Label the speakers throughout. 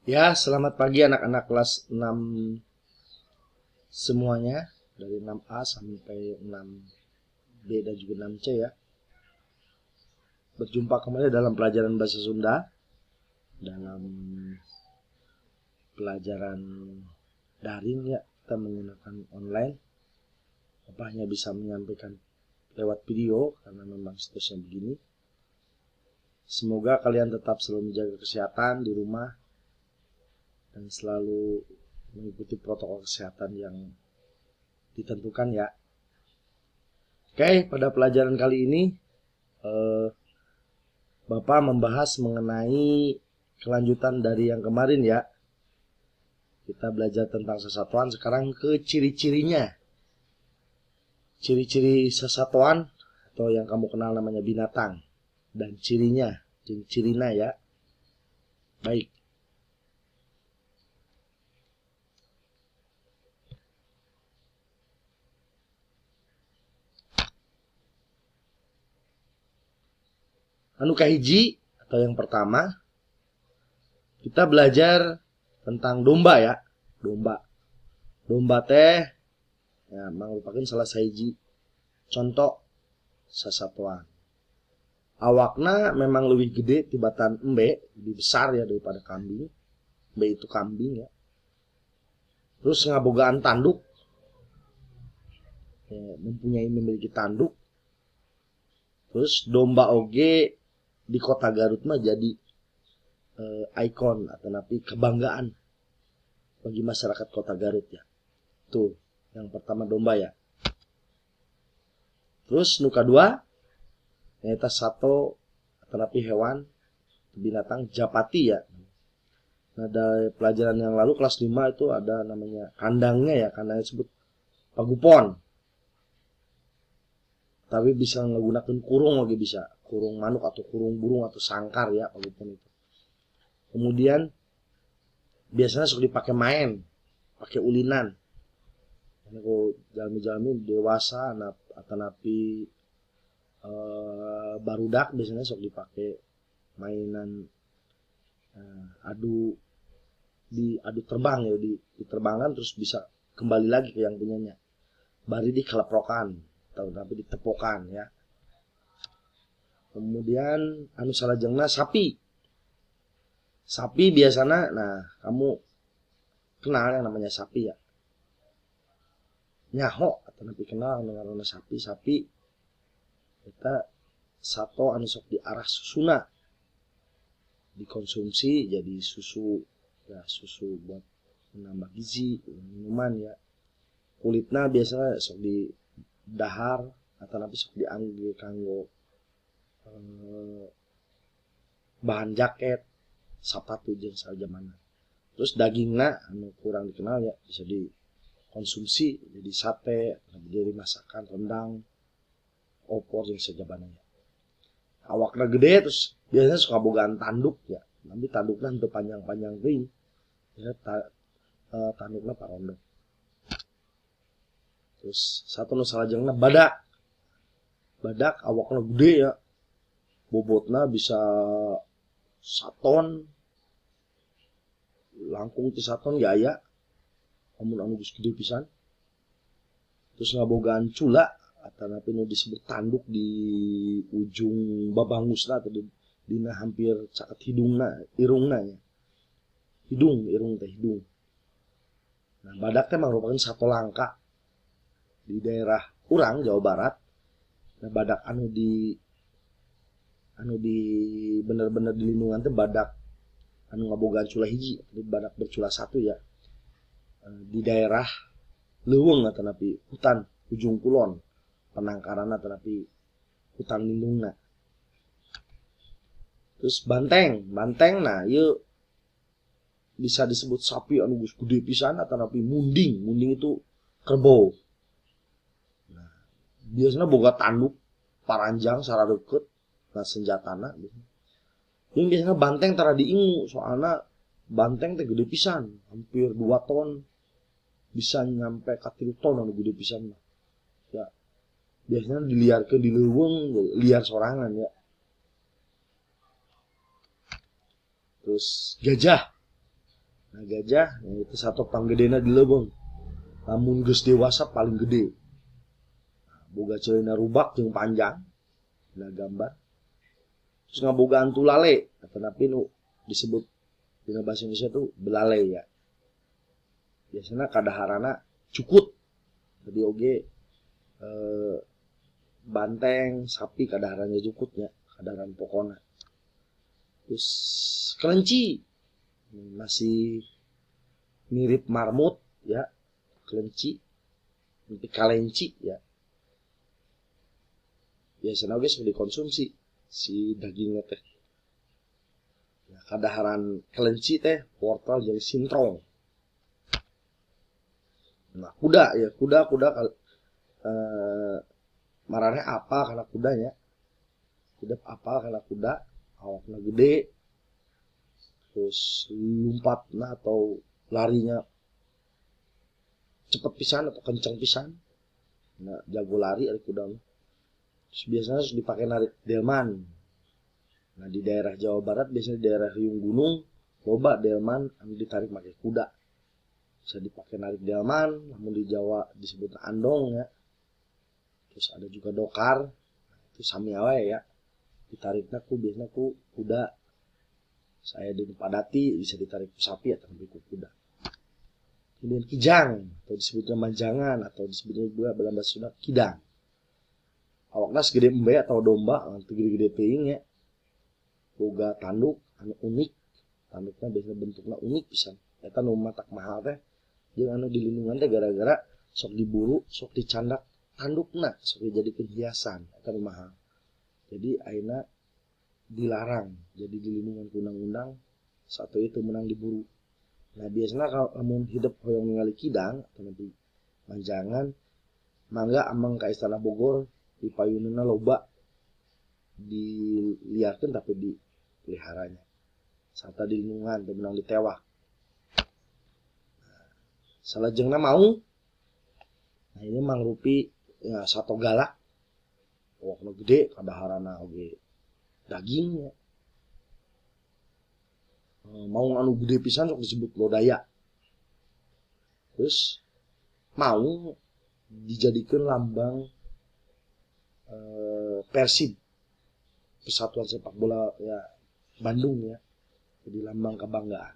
Speaker 1: Ya, selamat pagi anak-anak kelas 6 semuanya. Dari 6A sampai 6B dan juga 6C ya. Berjumpa kembali dalam pelajaran bahasa Sunda. Dalam pelajaran daring ya, kita menggunakan online. Bapak hanya bisa menyampaikan lewat video karena memang situasinya begini. Semoga kalian tetap selalu menjaga kesehatan di rumah dan selalu mengikuti protokol kesehatan yang ditentukan ya. Oke, pada pelajaran kali ini Bapak membahas mengenai kelanjutan dari yang kemarin ya. Kita belajar tentang sesatuan, sekarang ke ciri-cirinya. Ciri-ciri sesatuan atau yang kamu kenal namanya binatang dan cirinya, ciri-cirina ya. Baik. Anu kahiji atau yang pertama, kita belajar tentang domba ya. Domba teh ya merupakan salah sahiji contoh sesatuan. Awakna memang lebih gede tibatan embe, lebih besar ya daripada kambing. Embe itu kambing ya. Terus ngabogaan tanduk, ya, memiliki tanduk. Terus domba oge di kota Garut mah jadi ikon atau napi kebanggaan bagi masyarakat kota Garut ya. Tuh, yang pertama domba ya. Terus nu kedua, nyata satu atau napi hewan binatang japati ya. Nah, dari pelajaran yang lalu kelas 5 itu ada namanya kandangnya ya, kandangnya disebut pagupon. Tapi bisa menggunakan kurung lagi bisa, kurung manuk atau kurung burung atau sangkar ya pagupon itu. Kemudian biasanya suka dipakai main, pakai ulinan. Ini kalau jalmi-jalmi dewasa atau napi barudak biasanya sok dipakai mainan adu terbang ya, diterbangkan terus bisa kembali lagi ke yang punyanya. Bari dikeleprokan atau tapi ditepokan ya. Kemudian anu salajengna sapi. Sapi biasanya, nah kamu kenal yang namanya sapi ya. Nyaho atau napi kenal dengan sapi. Sapi kita sato anu sok di arah susuna dikonsumsi jadi susu ya, susu buat menambah gizi minuman ya. Kulitnya biasanya sok di dahar atau napi sok diambil kanggo bahan jaket sepatu jeung sajamana. Terus dagingnya anu kurang dikenal ya bisa dikonsumsi jadi sate, jadi masakan rendang, opor jeung sajabana ya. Awakna gede terus biasanya suka bogaan tanduk ya. Tapi tanduknya untuk panjang-panjang ring. Ya, tanduknya parondok. Terus satu nu salajengna badak. Badak awakna gede ya. Bobotna bisa 1 ton. Langkung ti 1 ton ya aya. Amun anu geus gede pisan. Terus ngabogaan cula atau napi nu disebut tanduk di ujung babangusna atau dina hampir caket hidungna, irungna ya. Irung teh hidung. Nah, badak teh merupakan satu langka di daerah urang Jawa Barat. Nah, badak anu di bener-bener di lindungan teh badak anu ngabogaan cula hiji, badak bercula 1 ya. Di daerah leuweung atau napi hutan ujung kulon. Penangkaran atau napi hutan lindungna. Terus banteng nah ieu bisa disebut sapi anu geus gede pisan atau napi munding itu kerbau. Nah, biasanya boga tanduk paranjang saradeukeut nah senjatana gitu. Yang biasanya banteng tara diingu soalna banteng teh gede pisan, hampir 2 ton. Bisa nyampe ka 3 ton anu gede pisan mah. Ya. Biasanya diliarkeun di leuweung liar sorangan ya. Terus gajah Nah gajah itu satu panggedena di leuweung. Lamun geus dewasa paling gede. Boga ceulina rubak jeung panjang. Nah gambar. Terus ngaboga antu lale, tapi nu disebut dina bahasa Indonesia tuh belalai ya. Biasanya kadaharana cukut. Jadi oge banteng, sapi kadaharannya cukutnya, kadaharan pokona. Terus kelinci masih mirip marmut ya, kelinci, tapi kalenci ya. Biasanya oge sudah dikonsumsi si dagingnya teh. Nah, kadaharan kelinci teh wortel jadi sintrong. Nah, kuda marane apa karena kudanya. Hidup apa karena kuda, awakna gede. Terus lompatna atau larinya cepet pisan atau kencang pisan. Nah, jago lari ari kuda. Terus biasanya harus dipakai narik delman. Nah, di daerah Jawa Barat biasanya di daerah riung gunung loba delman anu ditarik pakai kuda. Bisa dipakai narik delman, namun di Jawa disebut andong ya. Terus ada juga dokar. Nah, itu sami wae ya. Ditariknya biasanya kuda. Saya di padati bisa ditarik ku sapi atau ku kuda. Kemudian kijang atau disebutnya manjangan atau disebutnya juga dalam bahasa Sunda kidang. Awakna segede embe atau domba, atau gede-gede teuing ya. Boga tanduk anu unik. Tanduknya biasanya bentuknya unik pisan. Eta nu matak mahal teh. Jeung anu di lindungan teh gara-gara sok diburu, sok dicandak tandukna, sok dijadikeun hiasan. Eta nu mahal. Jadi ayeuna dilarang. Jadi di lindungan undang-undang satu itu menang diburu. Nah biasanya kalau amun hidup hoyong ningali kidang atau nanti manjangan, mangga amang ka Istana Bogor di payunina loba diliarkeun tapi dipeliharanya. Serta di lindungan teu menang ditewak. Nah, salajengna mau. Nah ini mangrupi ya sato galak. Wokna gede kadaharana oge dagingnya. Mau anu gede pisan sok disebut lodaya. Terus mau dijadikan lambang Persib, Persatuan Sepak Bola ya Bandung ya. Jadi lambang kebanggaan.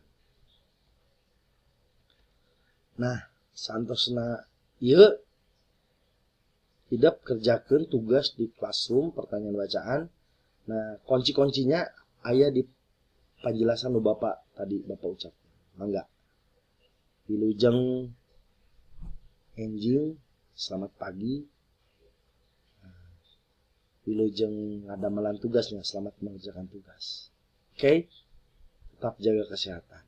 Speaker 1: Nah, santosna ieu hidup kerjakeun tugas di classroom pertanyaan bacaan. Nah, kunci-kuncinya aya di penjelasan lu Bapak tadi Bapak ucap. Mangga. Wilujeng enjing selamat pagi. Wilujeng ngadamalan tugasnya selamat mengerjakan tugas. Oke? Tetap jaga kesehatan.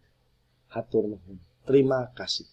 Speaker 1: Hatur nuhun. Terima kasih.